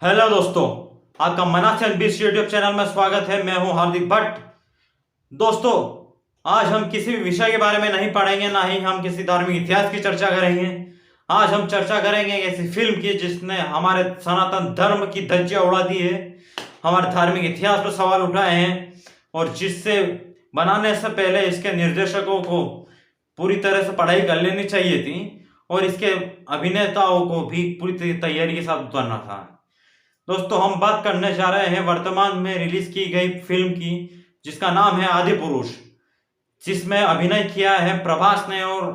Hello दोस्तों, आपका मनासन बीस यूट्यूब चैनल में स्वागत है। मैं हूं हार्दिक भट्ट। दोस्तों, आज हम किसी भी विषय के बारे में नहीं पढ़ेंगे, ना ही हम किसी धार्मिक इतिहास की चर्चा करेंगे। आज हम चर्चा करेंगे ऐसी फिल्म की जिसने हमारे सनातन धर्म की धज्जियां उड़ा दी है, हमारे धार्मिक इतिहास पर सवाल उठाए हैं, और जिससे बनाने से पहले इसके निर्देशकों को पूरी तरह से पढ़ाई कर लेनी चाहिए थी और इसके अभिनेताओं को भी पूरी तैयारी के साथ उतरना था। दोस्तों, हम बात करने जा रहे हैं वर्तमान में रिलीज की गई फिल्म की, जिसका नाम है आदि पुरुष, जिसमें अभिनय किया है प्रभास ने और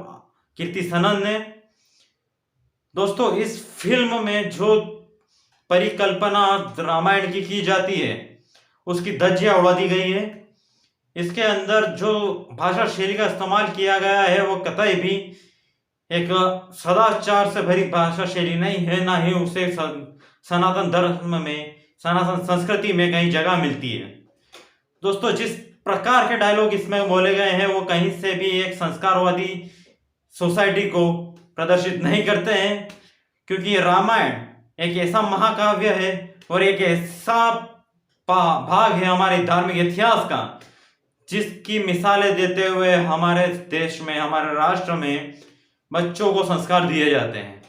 कीर्ति सनन ने। दोस्तों, इस फिल्म में जो परिकल्पना रामायण की जाती है उसकी धज्जियां उड़ा दी गई है। इसके अंदर जो भाषा शैली का इस्तेमाल किया गया है वो कतई भी एक सदाचार से भरी भाषा शैली नहीं है, ना ही उसे सनातन धर्म में, सनातन संस्कृति में कहीं जगह मिलती है। दोस्तों, जिस प्रकार के डायलॉग इसमें बोले गए हैं वो कहीं से भी एक संस्कारवादी सोसाइटी को प्रदर्शित नहीं करते हैं, क्योंकि रामायण एक ऐसा महाकाव्य है और एक ऐसा भाग है हमारे धार्मिक इतिहास का जिसकी मिसालें देते हुए हमारे देश में, हमारे राष्ट्र में बच्चों को संस्कार दिए जाते हैं।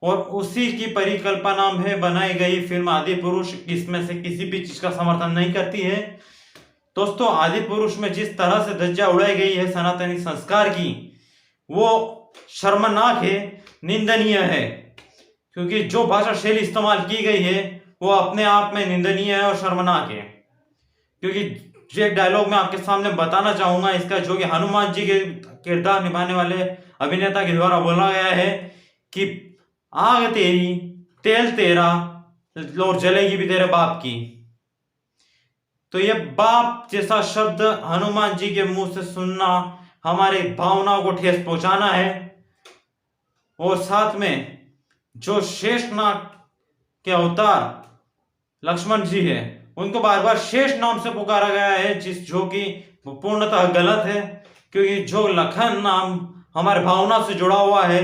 और उसी की परिकल्पना में बनाई गई फिल्म आदि पुरुष इसमें से किसी भी चीज का समर्थन नहीं करती है। दोस्तों, आदि पुरुष में जिस तरह से धज्जियां उड़ाई गई है सनातनी संस्कार की, वो शर्मनाक है, निंदनीय है। क्योंकि जो भाषा शैली इस्तेमाल की गई है वो अपने आप में निंदनीय है और शर्मनाक है। क्योंकि जो एक डायलॉग मैं आपके सामने बताना चाहूंगा इसका, जो कि हनुमान जी के किरदार निभाने वाले अभिनेता के द्वारा बोला गया है कि आग तेरी, तेल तेरा, और जलेगी भी तेरे बाप की। तो ये बाप जैसा शब्द हनुमान जी के मुंह से सुनना हमारे भावनाओं को ठेस पहुंचाना है। और साथ में जो शेषनाग के अवतार लक्ष्मण जी है उनको बार बार शेष नाम से पुकारा गया है, जो कि पूर्णतः गलत है। क्योंकि जो लखन नाम हमारे भावना से जुड़ा हुआ है,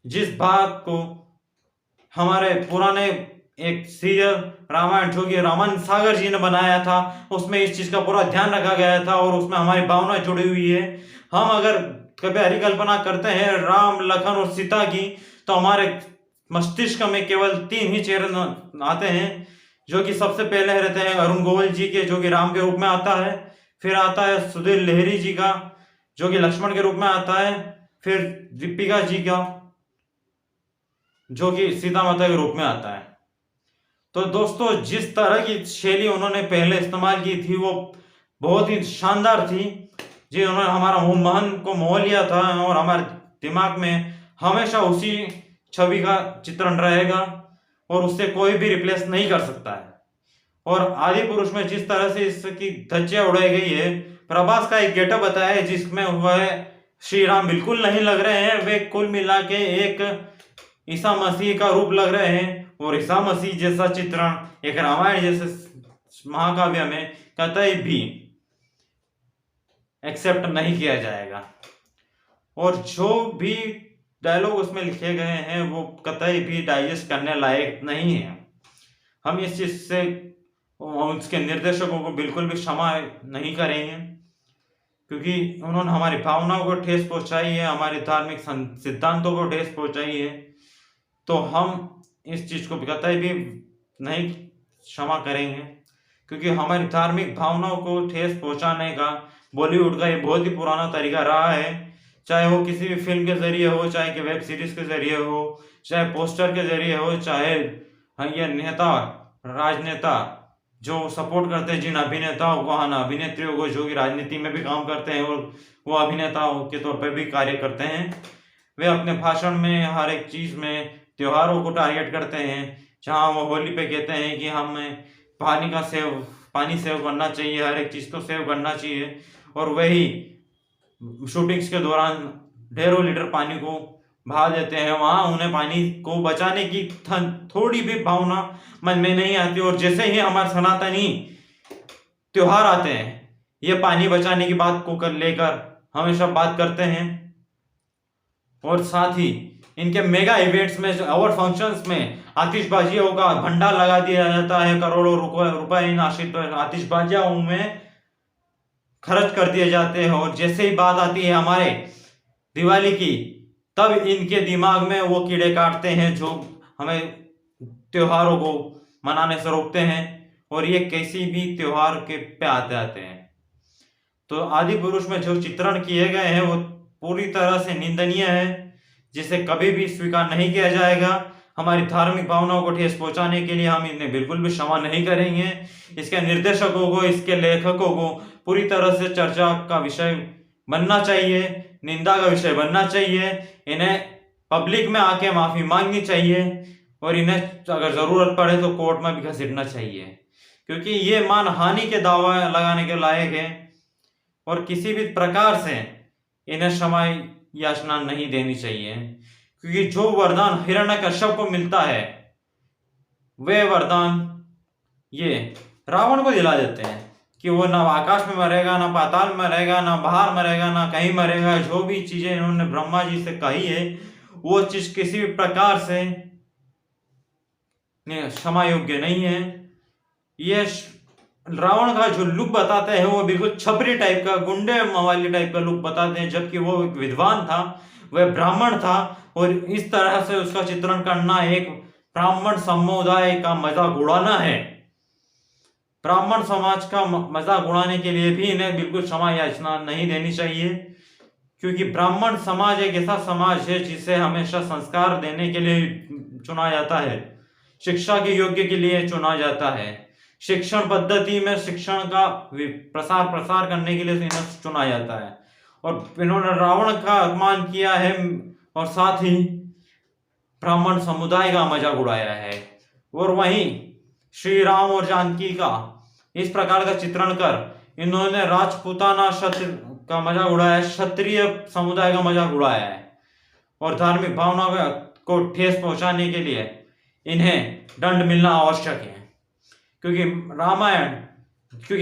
जिस बात को हमारे पुराने एक सीरियल रामायण जो कि रामन सागर जी ने बनाया था, उसमें इस चीज का पूरा ध्यान रखा गया था और उसमें हमारी भावना जुड़ी हुई है। हम अगर कभी हरिकल्पना करते हैं राम, लखन और सीता की, तो हमारे मस्तिष्क में केवल 3 ही चेहरे आते हैं, जो कि सबसे पहले रहते हैं अरुण गोविल जी के, जो कि राम के रूप में आता है। फिर आता है सुधीर लहरी जी का, जो कि लक्ष्मण के रूप में आता है। फिर दीपिका जी का, जो कि सीता माता के रूप में आता है। तो दोस्तों, जिस तरह की शैली उन्होंने पहले इस्तेमाल की थी वो बहुत ही शानदार थी, जिन्होंने हमारा मन को मोह लिया था और हमारे दिमाग में हमेशा उसी छवि का चित्रण रहेगा और उससे कोई भी रिप्लेस नहीं कर सकता है। और आदि पुरुष में जिस तरह से इसकी धज्जियां उड़ाई गई है, प्रभास का एक गेटअप बताया है जिसमें वह श्री राम बिल्कुल नहीं लग रहे हैं, वे कुल मिला के एक ईसा मसीह का रूप लग रहे हैं। और ईसा मसीह जैसा चित्रण एक रामायण जैसे महाकाव्य में कतई भी एक्सेप्ट नहीं किया जाएगा। और जो भी डायलॉग उसमें लिखे गए हैं वो कतई भी डाइजेस्ट करने लायक नहीं है। हम इस चीज से उसके निर्देशकों को बिल्कुल भी क्षमा नहीं करेंगे, क्योंकि उन्होंने हमारी भावनाओं को ठेस पहुंचाई है, हमारे धार्मिक सिद्धांतों को ठेस पहुंचाई है। तो हम इस चीज को कतई भी नहीं क्षमा करेंगे, क्योंकि हमारी धार्मिक भावनाओं को ठेस पहुंचाने का बॉलीवुड का ये बहुत ही पुराना तरीका रहा है। चाहे वो किसी भी फिल्म के जरिए हो, चाहे कि वेब सीरीज के जरिए हो, चाहे पोस्टर के जरिए हो, चाहे ये नेता राजनेता जो सपोर्ट करते हैं जिन अभिनेताओं को, अभिनेत्रियों को, जो कि राजनीति में भी काम करते हैं और वो अभिनेताओं के तौर पर भी कार्य करते हैं, वे अपने भाषण में हर एक चीज में त्योहारों को टारगेट करते हैं। जहां वो होली पे कहते हैं कि हमें पानी सेव करना चाहिए, हर एक चीज को सेव करना चाहिए, और वही शूटिंग्स के दौरान ढेरों लीटर पानी को बहा देते हैं। वहां उन्हें पानी को बचाने की थोड़ी भी भावना मन में नहीं आती। और जैसे ही हमारे सनातनी त्योहार आते हैं, ये पानी बचाने की बात को लेकर हमेशा बात करते हैं। और साथ ही इनके मेगा इवेंट्स में, अवार्ड फंक्शंस में आतिशबाजियों का भंडार लगा दिया जाता है। करोड़ों रुपए इन आतिशबाजियों में खर्च कर दिए जाते हैं। और जैसे ही बात आती है हमारे दिवाली की, तब इनके दिमाग में वो कीड़े काटते हैं जो हमें त्योहारों को मनाने से रोकते हैं, और ये किसी भी त्योहार के पे आते हैं। तो आदि पुरुष में जो चित्रण किए गए हैं वो पूरी तरह से निंदनीय है, जिसे कभी भी स्वीकार नहीं किया जाएगा। हमारी धार्मिक भावनाओं को ठेस पहुंचाने के लिए हम इन्हें बिल्कुल भी क्षमा नहीं करेंगे। इसके निर्देशकों को, इसके लेखकों को पूरी तरह से चर्चा का विषय बनना चाहिए, निंदा का विषय बनना चाहिए। इन्हें पब्लिक में आके माफी मांगनी चाहिए, और इन्हें अगर जरूरत पड़े तो कोर्ट में भी घसीटना चाहिए, क्योंकि ये मानहानि के दावा लगाने के लायक है। और किसी भी प्रकार से इन्हें क्षमा याचना नहीं देनी चाहिए, क्योंकि जो वरदान हिरण्यकश्यप को मिलता है वे वरदान ये रावण को दिला देते हैं कि वो ना आकाश में मरेगा, ना पाताल में मरेगा, ना बाहर मरेगा, ना कहीं मरेगा। जो भी चीजें इन्होंने ब्रह्मा जी से कही है वो चीज किसी भी प्रकार से क्षमा योग्य नहीं है। ये रावण का जो लुक बताते हैं वो बिल्कुल छपरी टाइप का, गुंडे मवाली टाइप का लुक बताते हैं, जबकि वो एक विद्वान था, वह ब्राह्मण था। और इस तरह से उसका चित्रण करना एक ब्राह्मण समुदाय का मजाक उड़ाना है। ब्राह्मण समाज का मजाक उड़ाने के लिए भी इन्हें बिल्कुल क्षमा याचना नहीं देनी चाहिए, क्योंकि ब्राह्मण समाज एक ऐसा समाज है जिसे हमेशा संस्कार देने के लिए चुना जाता है, शिक्षा के योग्य के लिए चुना जाता है, शिक्षण पद्धति में शिक्षण का प्रसार करने के लिए इन्हें चुना जाता है। और इन्होंने रावण का अपमान किया है और साथ ही ब्राह्मण समुदाय का मजाक उड़ाया है। और वहीं श्री राम और जानकी का इस प्रकार का चित्रण कर इन्होंने राजपूताना क्षत्रिय का मजाक उड़ाया है, क्षत्रिय समुदाय का मजाक उड़ाया है। और धार्मिक भावनाओं को ठेस पहुंचाने के लिए इन्हें दंड मिलना आवश्यक है, क्योंकि रामायण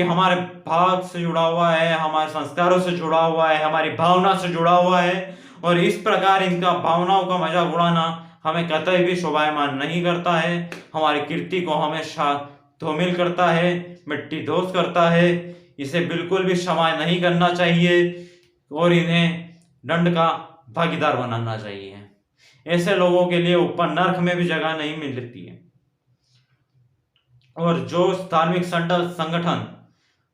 हमारे भाव से जुड़ा हुआ है, हमारे संस्कारों से जुड़ा हुआ है, हमारी भावना से जुड़ा हुआ है। और इस प्रकार इनका भावनाओं का मजाक उड़ाना हमें कतई भी शोभायमान नहीं करता है, हमारी कीर्ति को हमेशा धूमिल करता है, मिट्टी दोष करता है। इसे बिल्कुल भी क्षमा नहीं करना चाहिए और इन्हें दंड का भागीदार बनाना चाहिए। ऐसे लोगों के लिए ऊपर नर्क में भी जगह नहीं मिलती है। और जो धार्मिक संगठन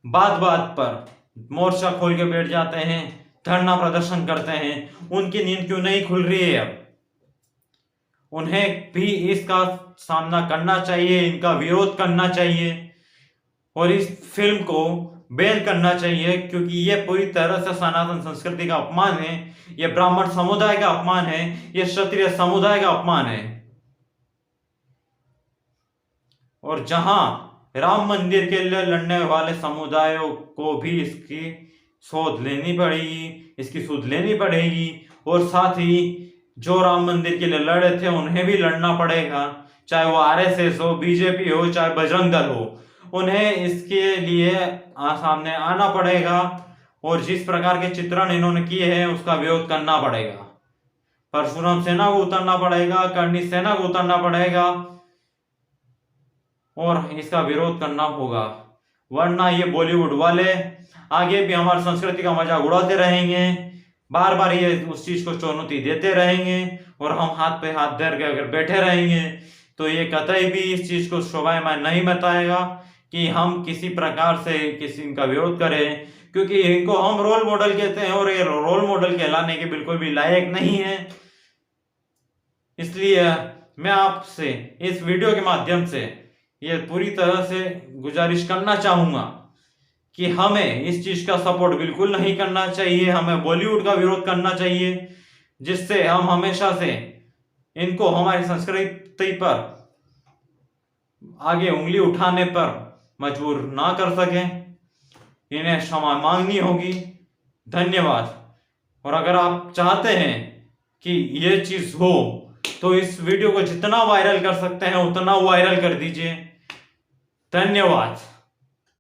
बात बात पर मोर्चा खोल के बैठ जाते हैं, धरना प्रदर्शन करते हैं, उनकी नींद क्यों नहीं खुल रही है? अब उन्हें भी इसका सामना करना चाहिए, इनका विरोध करना चाहिए और इस फिल्म को बैन करना चाहिए, क्योंकि यह पूरी तरह से सनातन संस्कृति का अपमान है, यह ब्राह्मण समुदाय का अपमान है, यह क्षत्रिय समुदाय का अपमान है। और जहां राम मंदिर के लिए लड़ने वाले समुदायों को भी इसकी शोध लेनी पड़ेगी, इसकी सूद लेनी पड़ेगी। और साथ ही जो राम मंदिर के लिए लड़े थे उन्हें भी लड़ना पड़ेगा, चाहे वो आरएसएस हो, बीजेपी हो, चाहे बजरंग दल हो, उन्हें इसके लिए सामने आना पड़ेगा। और जिस प्रकार के चित्रण इन्होंने किए हैं उसका विरोध करना पड़ेगा। परशुराम सेना को उतरना पड़ेगा, कर्णी सेना को उतरना पड़ेगा और इसका विरोध करना होगा, वरना ये बॉलीवुड वाले आगे भी हमारी संस्कृति का मजाक उड़ाते रहेंगे, बार बार ये उस चीज को चुनौती देते रहेंगे और हम हाथ पे हाथ धर के अगर बैठे रहेंगे तो ये कतई भी इस चीज को शोभायमान नहीं बताएगा कि हम किसी प्रकार से किसी इनका विरोध करें, क्योंकि इनको हम रोल मॉडल कहते हैं और ये रोल मॉडल कहलाने के बिल्कुल भी लायक नहीं है। इसलिए मैं आपसे इस वीडियो के माध्यम से ये पूरी तरह से गुजारिश करना चाहूंगा कि हमें इस चीज का सपोर्ट बिल्कुल नहीं करना चाहिए, हमें बॉलीवुड का विरोध करना चाहिए, जिससे हम हमेशा से इनको हमारी संस्कृति पर आगे उंगली उठाने पर मजबूर ना कर सकें। इन्हें क्षमा मांगनी होगी। धन्यवाद। और अगर आप चाहते हैं कि ये चीज हो तो इस वीडियो को जितना वायरल कर सकते हैं उतना वायरल कर दीजिए। धन्यवाद।